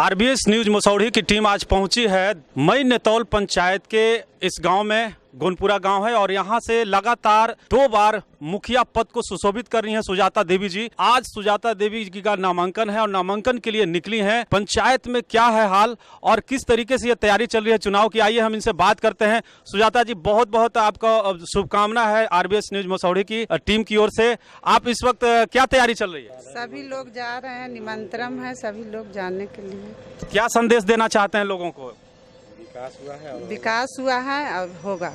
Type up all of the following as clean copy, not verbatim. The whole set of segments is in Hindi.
आरबीएस न्यूज मसौढ़ी की टीम आज पहुंची है मई नेतौल पंचायत के इस गांव में। गोनपुरा गांव है और यहां से लगातार 2 बार मुखिया पद को सुशोभित कर रही हैं सुजाता देवी जी। आज सुजाता देवी जी का नामांकन है और नामांकन के लिए निकली हैं। पंचायत में क्या है हाल और किस तरीके से ये तैयारी चल रही है चुनाव की, आइए हम इनसे बात करते हैं। सुजाता जी, बहुत बहुत आपका शुभकामना है आरबीएस न्यूज मसौढ़ी की टीम की ओर से। आप इस वक्त क्या तैयारी चल रही है? सभी लोग जा रहे हैं, निमंत्रण है सभी लोग जाने के लिए। क्या संदेश देना चाहते हैं लोगों को? विकास हुआ है और होगा।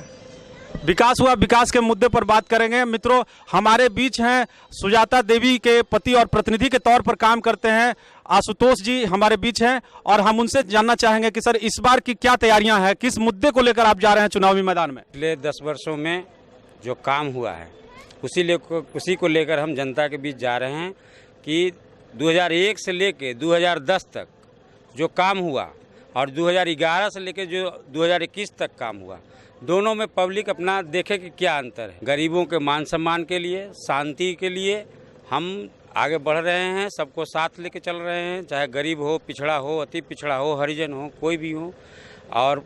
विकास हुआ, विकास के मुद्दे पर बात करेंगे। मित्रों, हमारे बीच हैं सुजाता देवी के पति और प्रतिनिधि के तौर पर काम करते हैं आशुतोष जी हमारे बीच हैं और हम उनसे जानना चाहेंगे कि सर इस बार की क्या तैयारियां हैं, किस मुद्दे को लेकर आप जा रहे हैं चुनावी मैदान में? पिछले 10 वर्षों में जो काम हुआ है उसी को लेकर हम जनता के बीच जा रहे हैं कि 2001 से लेकर 2010 तक जो काम हुआ और 2011 से लेकर जो 2021 तक काम हुआ, दोनों में पब्लिक अपना देखे कि क्या अंतर है। गरीबों के मान सम्मान के लिए, शांति के लिए हम आगे बढ़ रहे हैं, सबको साथ लेके चल रहे हैं, चाहे गरीब हो, पिछड़ा हो, अति पिछड़ा हो, हरिजन हो, कोई भी हो। और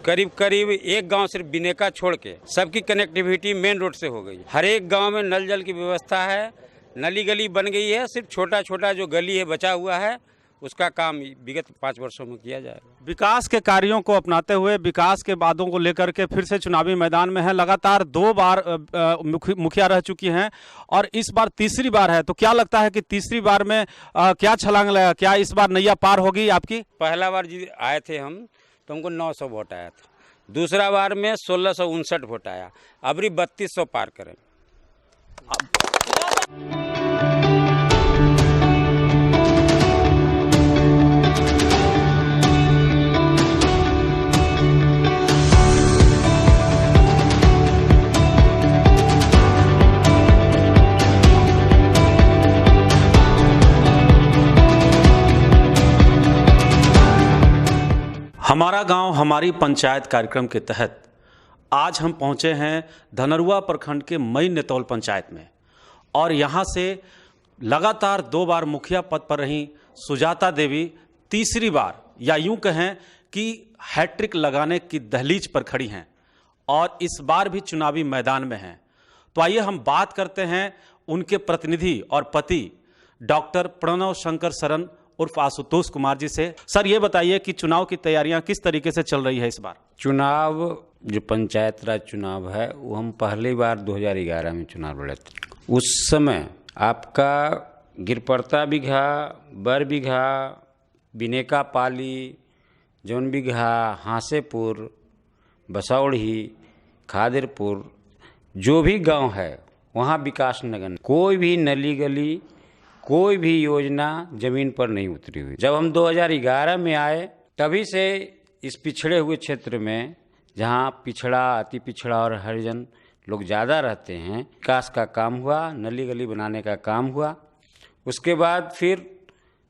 करीब करीब एक गांव सिर्फ बिनेका छोड़ के सबकी कनेक्टिविटी मेन रोड से हो गई। हर एक गांव में नल जल की व्यवस्था है, नली गली बन गई है। सिर्फ छोटा छोटा जो गली है बचा हुआ है, उसका काम विगत 5 वर्षों में किया जाएगा। विकास के कार्यों को अपनाते हुए विकास के वादों को लेकर के फिर से चुनावी मैदान में है। लगातार 2 बार मुखिया रह चुकी हैं और इस बार तीसरी बार है। तो क्या लगता है कि तीसरी बार में क्या छलांग लगा, क्या इस बार नैया पार होगी आपकी? पहला बार जी आए थे हम तो हमको 900 वोट आया था। दूसरा बार में 1659 वोट आया। अबरी 3200 पार करें। हमारा गांव हमारी पंचायत कार्यक्रम के तहत आज हम पहुंचे हैं धनरुआ प्रखंड के मई नेतौल पंचायत में और यहां से लगातार 2 बार मुखिया पद पर रही सुजाता देवी तीसरी बार या यूं कहें कि हैट्रिक लगाने की दहलीज पर खड़ी हैं और इस बार भी चुनावी मैदान में हैं। तो आइए हम बात करते हैं उनके प्रतिनिधि और पति डॉक्टर प्रणव शंकर शरण उर्फ आशुतोष कुमार जी से। सर ये बताइए कि चुनाव की तैयारियां किस तरीके से चल रही है इस बार? चुनाव जो पंचायत राज चुनाव है वो हम पहली बार 2011 में चुनाव लड़े थे। उस समय आपका गिरपड़ता बिघा, बर बिघा, बिनेका पाली, जौन बिघा, हांसेपुर, बसौड़ी, खादिरपुर, जो भी गांव है वहाँ विकास नगन, कोई भी नली गली, कोई भी योजना जमीन पर नहीं उतरी हुई। जब हम 2011 में आए तभी से इस पिछड़े हुए क्षेत्र में, जहाँ पिछड़ा, अति पिछड़ा और हरिजन लोग ज़्यादा रहते हैं, विकास का काम हुआ, नली गली बनाने का काम हुआ। उसके बाद फिर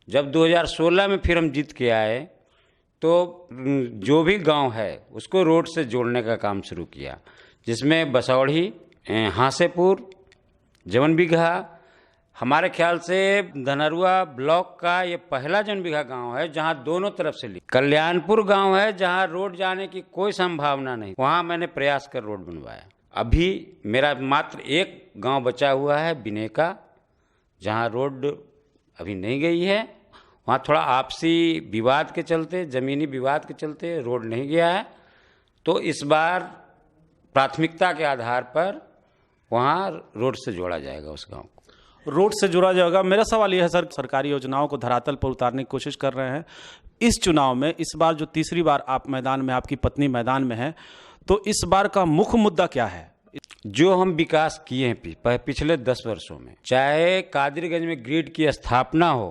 जब 2016 में फिर हम जीत के आए तो जो भी गांव है उसको रोड से जोड़ने का काम शुरू किया, जिसमें बसौड़ी, हांसेपुर, जवन बिघा, हमारे ख्याल से धनरुआ ब्लॉक का ये पहला जनबिघा गांव है जहां दोनों तरफ से कल्याणपुर गांव है जहां रोड जाने की कोई संभावना नहीं, वहां मैंने प्रयास कर रोड बनवाया। अभी मेरा मात्र एक गांव बचा हुआ है बिनेका, जहां रोड अभी नहीं गई है। वहां थोड़ा आपसी विवाद के चलते, जमीनी विवाद के चलते रोड नहीं गया है। तो इस बार प्राथमिकता के आधार पर वहां रोड से जोड़ा जाएगा उस गाँव को। रोड से जुड़ा जाएगा। मेरा सवाल यह है सर, सरकारी योजनाओं को धरातल पर उतारने की कोशिश कर रहे हैं इस चुनाव में। इस बार जो तीसरी बार आप मैदान में, आपकी पत्नी मैदान में है, तो इस बार का मुख्य मुद्दा क्या है? जो हम विकास किए हैं पिछले 10 वर्षों में, चाहे कादिरगंज में ग्रिड की स्थापना हो,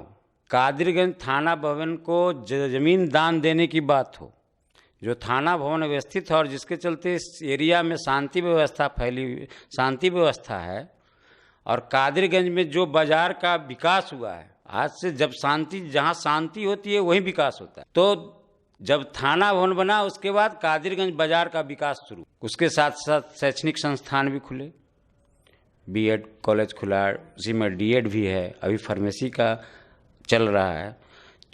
कादिरगंज थाना भवन को जमीन दान देने की बात हो, जो थाना भवन व्यवस्थित है और जिसके चलते इस एरिया में शांति व्यवस्था है, और कादिरगंज में जो बाजार का विकास हुआ है, आज से जब जहाँ शांति होती है वहीं विकास होता है। तो जब थाना भवन बना उसके बाद कादिरगंज बाजार का विकास शुरू, उसके साथ साथ शैक्षणिक संस्थान भी खुले, बीएड कॉलेज खुला, उसी में डीएड भी है, अभी फार्मेसी का चल रहा है।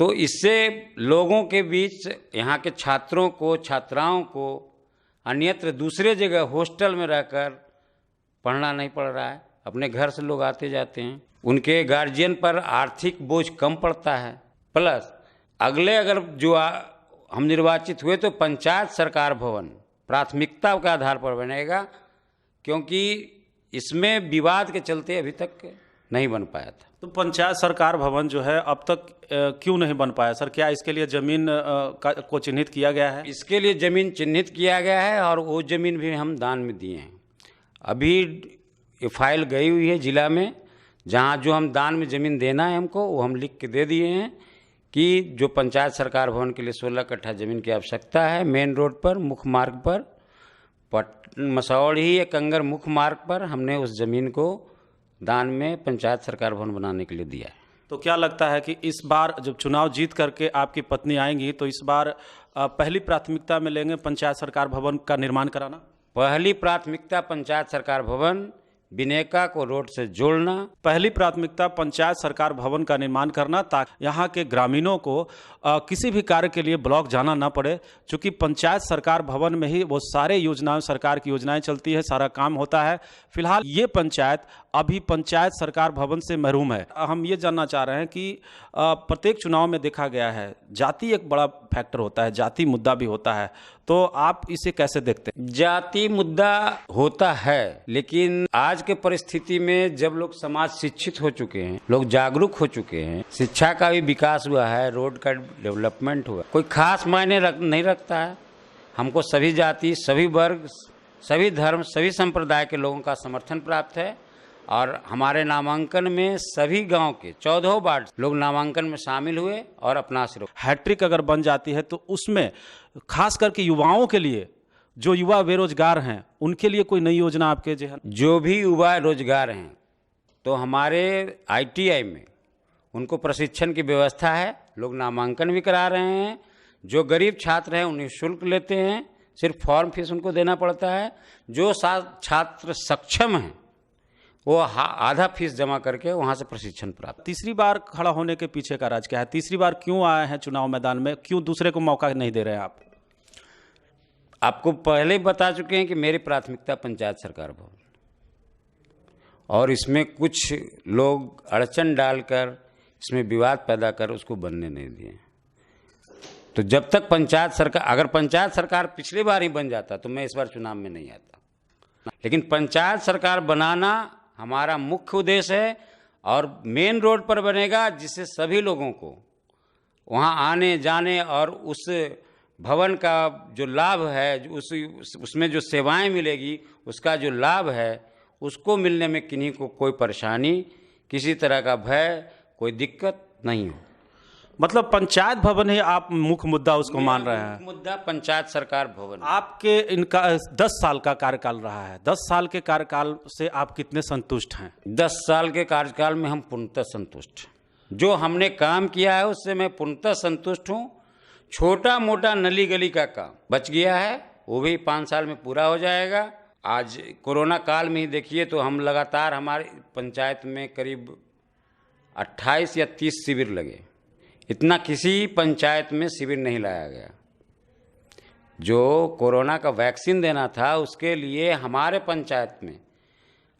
तो इससे लोगों के बीच, यहाँ के छात्रों को, छात्राओं को अन्यत्र दूसरे जगह हॉस्टल में रहकर पढ़ना नहीं पड़ रहा है। अपने घर से लोग आते जाते हैं, उनके गार्जियन पर आर्थिक बोझ कम पड़ता है। प्लस अगले अगर जो हम निर्वाचित हुए तो पंचायत सरकार भवन प्राथमिकता के आधार पर बनेगा, क्योंकि इसमें विवाद के चलते अभी तक नहीं बन पाया था। तो पंचायत सरकार भवन जो है अब तक क्यों नहीं बन पाया सर? क्या इसके लिए जमीन को चिन्हित किया गया है? इसके लिए जमीन चिन्हित किया गया है और वो जमीन भी हम दान में दिए हैं। अभी ये फाइल गई हुई है जिला में, जहाँ जो हम दान में ज़मीन देना है हमको, वो हम लिख के दे दिए हैं कि जो पंचायत सरकार भवन के लिए 16 कट्ठा ज़मीन की आवश्यकता है, मेन रोड पर, मुख्य मार्ग पर, मसौढ़ी या कंगर मुख्य मार्ग पर हमने उस ज़मीन को दान में पंचायत सरकार भवन बनाने के लिए दिया है। तो क्या लगता है कि इस बार जब चुनाव जीत करके आपकी पत्नी आएंगी तो इस बार पहली प्राथमिकता में लेंगे पंचायत सरकार भवन का निर्माण कराना? पहली प्राथमिकता पंचायत सरकार भवन, बिनेका को रोड से जोड़ना। पहली प्राथमिकता पंचायत सरकार भवन का निर्माण करना, ताकि यहाँ के ग्रामीणों को किसी भी कार्य के लिए ब्लॉक जाना ना पड़े, क्योंकि पंचायत सरकार भवन में ही वो सारे योजनाएं, सरकार की योजनाएं चलती है, सारा काम होता है। फिलहाल ये पंचायत अभी पंचायत सरकार भवन से महरूम है। हम ये जानना चाह रहे हैं कि प्रत्येक चुनाव में देखा गया है जाति एक बड़ा फैक्टर होता है, जाति मुद्दा भी होता है, तो आप इसे कैसे देखते हैं? जाति मुद्दा होता है, लेकिन आज के परिस्थिति में जब लोग समाज शिक्षित हो चुके हैं, लोग जागरूक हो चुके हैं, शिक्षा का भी विकास हुआ है, रोड का डेवलपमेंट हुआ, कोई खास मायने नहीं रखता है। हमको सभी जाति, सभी वर्ग, सभी धर्म, सभी संप्रदाय के लोगों का समर्थन प्राप्त है और हमारे नामांकन में सभी गांव के 14 वार्ड लोग नामांकन में शामिल हुए और अपना आशीर्वाद। हैट्रिक अगर बन जाती है तो उसमें खास करके युवाओं के लिए, जो युवा बेरोजगार हैं, उनके लिए कोई नई योजना आपके जहन? जो भी युवा रोजगार हैं तो हमारे ITI में उनको प्रशिक्षण की व्यवस्था है, लोग नामांकन भी करा रहे हैं। जो गरीब छात्र हैं उन्हें शुल्क लेते हैं, सिर्फ फॉर्म फीस उनको देना पड़ता है। जो छात्र सक्षम हैं वो आधा फीस जमा करके वहाँ से प्रशिक्षण प्राप्त। तीसरी बार खड़ा होने के पीछे का राज क्या है? तीसरी बार क्यों आए हैं चुनाव मैदान में? क्यों दूसरे को मौका नहीं दे रहे हैं आप? आपको पहले ही बता चुके हैं कि मेरी प्राथमिकता पंचायत सरकार भवन, और इसमें कुछ लोग अड़चन डालकर, इसमें विवाद पैदा कर उसको बनने नहीं दिए। तो जब तक पंचायत सरकार, अगर पंचायत सरकार पिछली बार ही बन जाता तो मैं इस बार चुनाव में नहीं आता, लेकिन पंचायत सरकार बनाना हमारा मुख्य उद्देश्य है और मेन रोड पर बनेगा, जिससे सभी लोगों को वहाँ आने जाने और उस भवन का जो लाभ है, उसमें जो सेवाएं मिलेगी, उसका जो लाभ है, उसको मिलने में किन्हीं को कोई परेशानी, किसी तरह का भय, कोई दिक्कत नहीं हो। मतलब पंचायत भवन ही आप मुख्य मुद्दा उसको मान रहे हैं? मुद्दा पंचायत सरकार भवन। आपके इनका 10 साल का कार्यकाल रहा है, 10 साल के कार्यकाल से आप कितने संतुष्ट हैं? 10 साल के कार्यकाल में हम पूर्णतः संतुष्ट हैं। जो हमने काम किया है उससे मैं पूर्णतः संतुष्ट हूँ। छोटा मोटा नली गली का काम बच गया है, वो भी 5 साल में पूरा हो जाएगा। आज कोरोना काल में ही देखिए तो हम लगातार, हमारी पंचायत में करीब 28 या 30 शिविर लगे। इतना किसी पंचायत में शिविर नहीं लाया गया। जो कोरोना का वैक्सीन देना था उसके लिए हमारे पंचायत में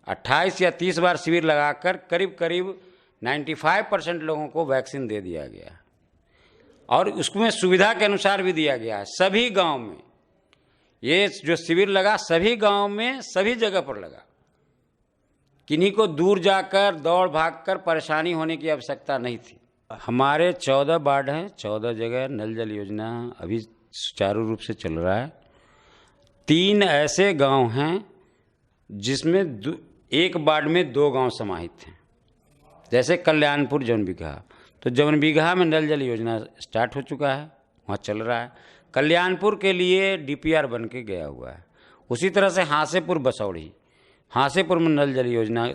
28 या 30 बार शिविर लगाकर करीब करीब 95% लोगों को वैक्सीन दे दिया गया, और उसमें सुविधा के अनुसार भी दिया गया है। सभी गांव में ये जो शिविर लगा, सभी गांव में सभी जगह पर लगा। किन्हीं को दूर जाकर दौड़ भागकर परेशानी होने की आवश्यकता नहीं थी। हमारे 14 वार्ड हैं, 14 जगह नल जल योजना अभी सुचारू रूप से चल रहा है। 3 ऐसे गांव हैं जिसमें एक वार्ड में 2 गांव समाहित हैं, जैसे कल्याणपुर, जौन बीघा। तो जौन बीघा में नल जल योजना स्टार्ट हो चुका है, वहाँ चल रहा है। कल्याणपुर के लिए DPR बन के गया हुआ है। उसी तरह से हासेपुर, बसौड़ी, हासेपुर में नल जल योजना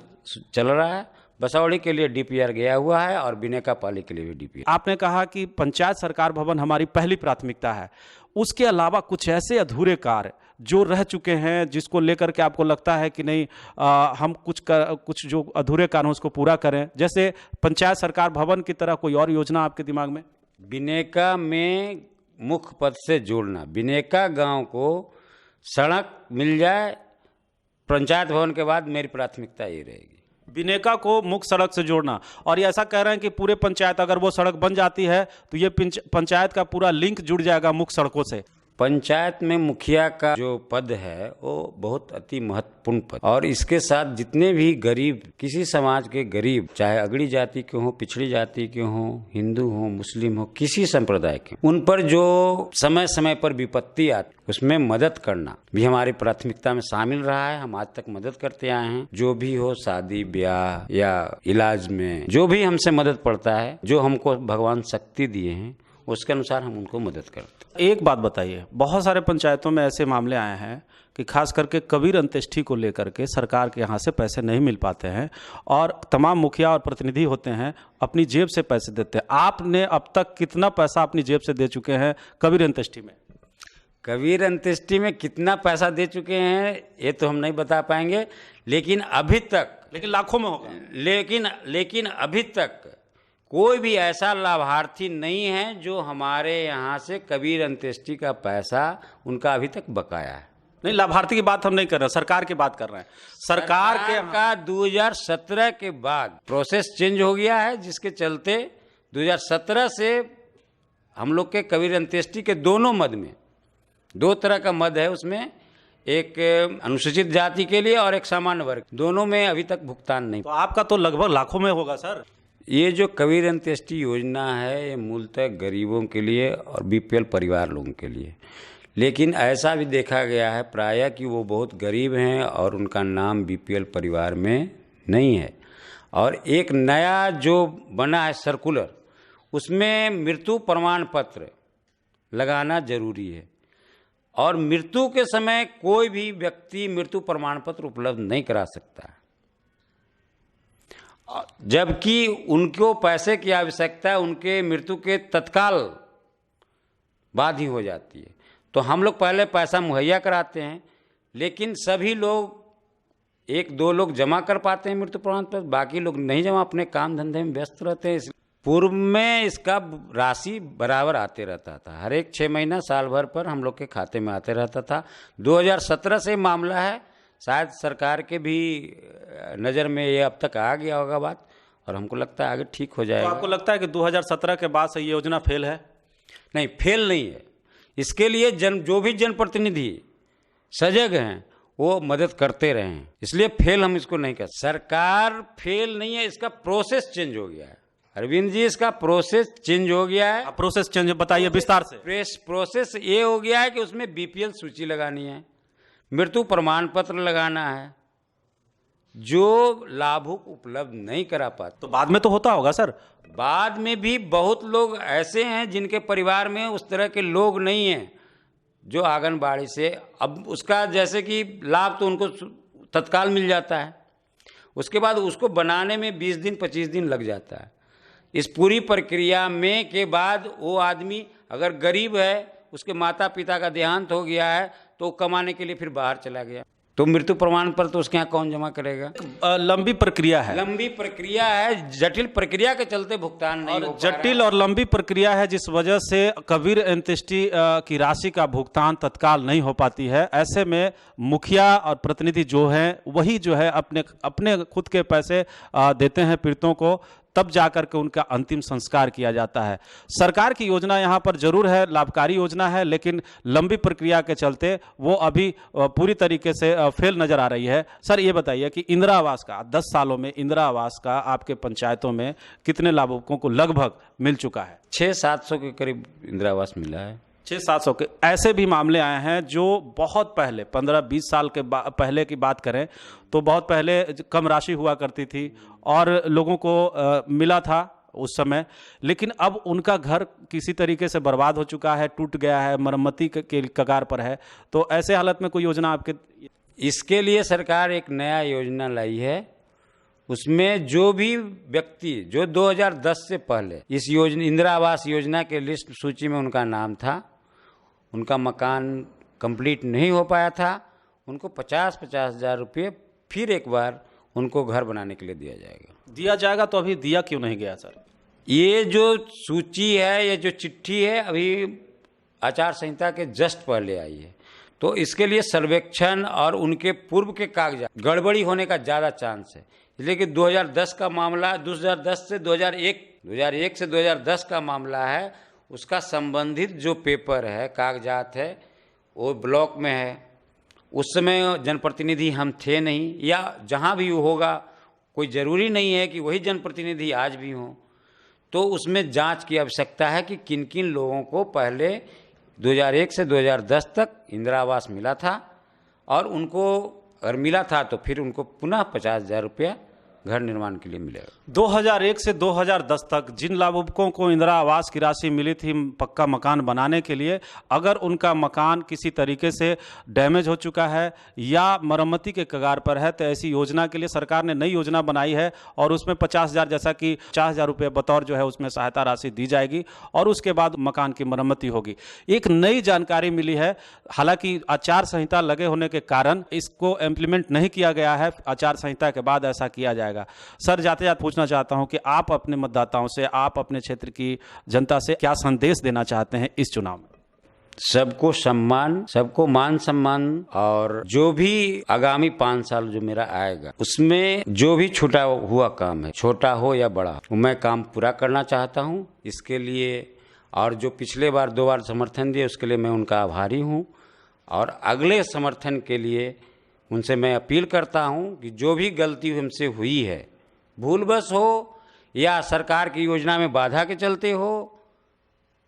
चल रहा है, बसौड़ी के लिए DPR गया हुआ है और बिनेका पाली के लिए भी DPR। आपने कहा कि पंचायत सरकार भवन हमारी पहली प्राथमिकता है, उसके अलावा कुछ ऐसे अधूरे कार्य जो रह चुके हैं जिसको लेकर के आपको लगता है कि नहीं, हम कुछ जो अधूरे कार्य उसको पूरा करें, जैसे पंचायत सरकार भवन की तरह कोई और योजना आपके दिमाग में? बिनेका में मुख्य पथ से जोड़ना, बिनेका गांव को सड़क मिल जाए पंचायत भवन के बाद मेरी प्राथमिकता ये रहेगी। बिनेका को मुख्य सड़क से जोड़ना, और ये ऐसा कह रहे हैं कि पूरे पंचायत अगर वो सड़क बन जाती है तो ये पंचायत का पूरा लिंक जुड़ जाएगा मुख्य सड़कों से। पंचायत में मुखिया का जो पद है वो बहुत अति महत्वपूर्ण पद, और इसके साथ जितने भी गरीब, किसी समाज के गरीब, चाहे अगड़ी जाति के हों, पिछड़ी जाति के हों, हिंदू हों, मुस्लिम हो, किसी संप्रदाय के, उन पर जो समय समय पर विपत्ति आती उसमें मदद करना भी हमारी प्राथमिकता में शामिल रहा है। हम आज तक मदद करते आए हैं। जो भी हो, शादी ब्याह या इलाज में जो भी हमसे मदद पड़ता है, जो हमको भगवान शक्ति दिए हैं, उसके अनुसार हम उनको मदद करते हैं। एक बात बताइए, बहुत सारे पंचायतों में ऐसे मामले आए हैं कि खास करके कबीर अंत्येष्टि को लेकर के सरकार के यहाँ से पैसे नहीं मिल पाते हैं और तमाम मुखिया और प्रतिनिधि होते हैं अपनी जेब से पैसे देते हैं। आपने अब तक कितना पैसा अपनी जेब से दे चुके हैं कबीर अंत्येष्टि में? कबीर अंत्येष्टि में कितना पैसा दे चुके हैं ये तो हम नहीं बता पाएंगे, लेकिन अभी तक, लेकिन लाखों में होगा। लेकिन अभी तक कोई भी ऐसा लाभार्थी नहीं है जो हमारे यहाँ से कबीर अंत्येष्टि का पैसा उनका अभी तक बकाया है। नहीं, लाभार्थी की बात हम नहीं कर रहे, सरकार की बात कर रहे हैं। सरकार का 2017 के बाद प्रोसेस चेंज हो गया है, जिसके चलते 2017 से हम लोग के कबीर अंत्येष्टि के दोनों मद में, दो तरह का मद है, उसमें एक अनुसूचित जाति के लिए और एक सामान्य वर्ग, दोनों में अभी तक भुगतान नहीं। तो आपका तो लगभग लाखों में होगा सर। ये जो कबीर अंत्येष्टि योजना है ये मूलतः गरीबों के लिए और बीपीएल परिवार लोगों के लिए, लेकिन ऐसा भी देखा गया है प्रायः कि वो बहुत गरीब हैं और उनका नाम बीपीएल परिवार में नहीं है। और एक नया जो बना है सर्कुलर, उसमें मृत्यु प्रमाण पत्र लगाना जरूरी है, और मृत्यु के समय कोई भी व्यक्ति मृत्यु प्रमाण पत्र उपलब्ध नहीं करा सकता, जबकि उनको पैसे की आवश्यकता है उनके मृत्यु के तत्काल बाद ही हो जाती है। तो हम लोग पहले पैसा मुहैया कराते हैं, लेकिन सभी लोग, एक दो लोग जमा कर पाते हैं मृत्यु प्रमाण पत्र, बाकी लोग नहीं जमा, अपने काम धंधे में व्यस्त रहते हैं। पूर्व में इसका राशि बराबर आते रहता था, हर एक 6 महीना साल भर पर हम लोग के खाते में आते रहता था। 2017 से मामला है, शायद सरकार के भी नज़र में ये अब तक आ गया होगा बात, और हमको लगता है आगे ठीक हो जाएगा। तो आपको लगता है कि 2017 के बाद से ये योजना फेल है? नहीं, फेल नहीं है। इसके लिए जो भी जनप्रतिनिधि सजग हैं वो मदद करते रहे हैं, इसलिए फेल हम इसको नहीं कहते। सरकार फेल नहीं है, इसका प्रोसेस चेंज हो गया है अरविंद जी, इसका प्रोसेस चेंज हो गया है। प्रोसेस चेंज बताइए विस्तार से। प्रोसेस ये हो गया है कि उसमें बीपीएल सूची लगानी है, मृत्यु प्रमाण पत्र लगाना है, जो लाभुक उपलब्ध नहीं करा पाते। तो बाद में तो होता होगा सर? बाद में भी बहुत लोग ऐसे हैं जिनके परिवार में उस तरह के लोग नहीं हैं जो आंगनबाड़ी से, अब उसका जैसे कि लाभ तो उनको तत्काल मिल जाता है, उसके बाद उसको बनाने में 20 दिन 25 दिन लग जाता है। इस पूरी प्रक्रिया में के बाद वो आदमी अगर गरीब है, उसके माता पिता का देहांत हो गया है, तो कमाने के लिए फिर बाहर चला गया, तो मृत्यु प्रमाण पत्र तो उसके यहाँ कौन जमा करेगा? लंबी प्रक्रिया है, लंबी प्रक्रिया है, जटिल प्रक्रिया के चलते भुगतान नहीं हो पा रहा है। जटिल और लंबी प्रक्रिया है, जिस वजह से कबीर अंत्येष्टि की राशि का भुगतान तत्काल नहीं हो पाती है। ऐसे में मुखिया और प्रतिनिधि जो हैं वही जो है अपने खुद के पैसे देते हैं पीड़ितों को, तब जाकर के उनका अंतिम संस्कार किया जाता है। सरकार की योजना यहाँ पर जरूर है, लाभकारी योजना है, लेकिन लंबी प्रक्रिया के चलते वो अभी पूरी तरीके से फेल नजर आ रही है। सर ये बताइए कि इंदिरा आवास का 10 सालों में इंदिरा आवास का आपके पंचायतों में कितने लाभुकों को लगभग मिल चुका है? 600-700 के करीब इंदिरा आवास मिला है। 600-700 के ऐसे भी मामले आए हैं जो बहुत पहले 15-20 साल के पहले की बात करें तो बहुत पहले कम राशि हुआ करती थी और लोगों को मिला था उस समय, लेकिन अब उनका घर किसी तरीके से बर्बाद हो चुका है, टूट गया है, मरम्मती के कगार पर है। तो ऐसे हालत में कोई योजना आपके? इसके लिए सरकार एक नया योजना लाई है, उसमें जो भी व्यक्ति जो 2010 से पहले इस योजना इंदिरा आवास योजना के लिस्ट सूची में उनका नाम था, उनका मकान कंप्लीट नहीं हो पाया था, उनको 50-50 हज़ार रुपये फिर एक बार उनको घर बनाने के लिए दिया जाएगा। दिया जाएगा, तो अभी दिया क्यों नहीं गया सर? ये जो सूची है, ये जो चिट्ठी है, अभी आचार संहिता के जस्ट पहले आई है, तो इसके लिए सर्वेक्षण और उनके पूर्व के कागजात गड़बड़ी होने का ज़्यादा चांस है। इसलिए कि 2010 का मामला, 2010 से 2001 से 2010 का मामला है, उसका संबंधित जो पेपर है, कागजात है, वो ब्लॉक में है। उस समय जनप्रतिनिधि हम थे नहीं, या जहाँ भी होगा कोई ज़रूरी नहीं है कि वही जनप्रतिनिधि आज भी हों। तो उसमें जांच की आवश्यकता है कि किन किन लोगों को पहले 2001 से 2010 तक इंदिरा आवास मिला था, और उनको अगर मिला था तो फिर उनको पुनः 50,000 रुपया घर निर्माण के लिए मिलेगा। 2001 से 2010 तक जिन लाभुकों को इंदिरा आवास की राशि मिली थी पक्का मकान बनाने के लिए, अगर उनका मकान किसी तरीके से डैमेज हो चुका है या मरम्मती के कगार पर है, तो ऐसी योजना के लिए सरकार ने नई योजना बनाई है और उसमें 50,000, जैसा कि 50,000 रुपये बतौर जो है उसमें सहायता राशि दी जाएगी और उसके बाद मकान की मरम्मती होगी। एक नई जानकारी मिली है, हालांकि आचार संहिता लगे होने के कारण इसको इम्प्लीमेंट नहीं किया गया है, आचार संहिता के बाद ऐसा किया जाएगा। सर, जाते जाते पूछना चाहता हूं कि आप अपने मतदाताओं से, आप अपने क्षेत्र की जनता से क्या संदेश देना चाहते हैं इस चुनाव में? सबको सम्मान, सबको मान सम्मान, और जो भी आगामी 5 साल जो मेरा आएगा उसमें जो भी छूटा हुआ काम है, छोटा हो या बड़ा, मैं काम पूरा करना चाहता हूं। इसके लिए, और जो पिछले बार 2 बार समर्थन दिए उसके लिए मैं उनका आभारी हूं, और अगले समर्थन के लिए उनसे मैं अपील करता हूं कि जो भी गलती हमसे हुई है, भूलवश हो या सरकार की योजना में बाधा के चलते हो,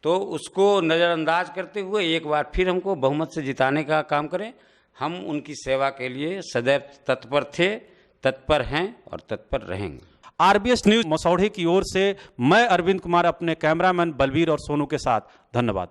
तो उसको नज़रअंदाज करते हुए एक बार फिर हमको बहुमत से जिताने का काम करें। हम उनकी सेवा के लिए सदैव तत्पर थे, तत्पर हैं और तत्पर रहेंगे। आरबीएस न्यूज मसौढ़ी की ओर से मैं अरविंद कुमार, अपने कैमरामैन बलबीर और सोनू के साथ, धन्यवाद।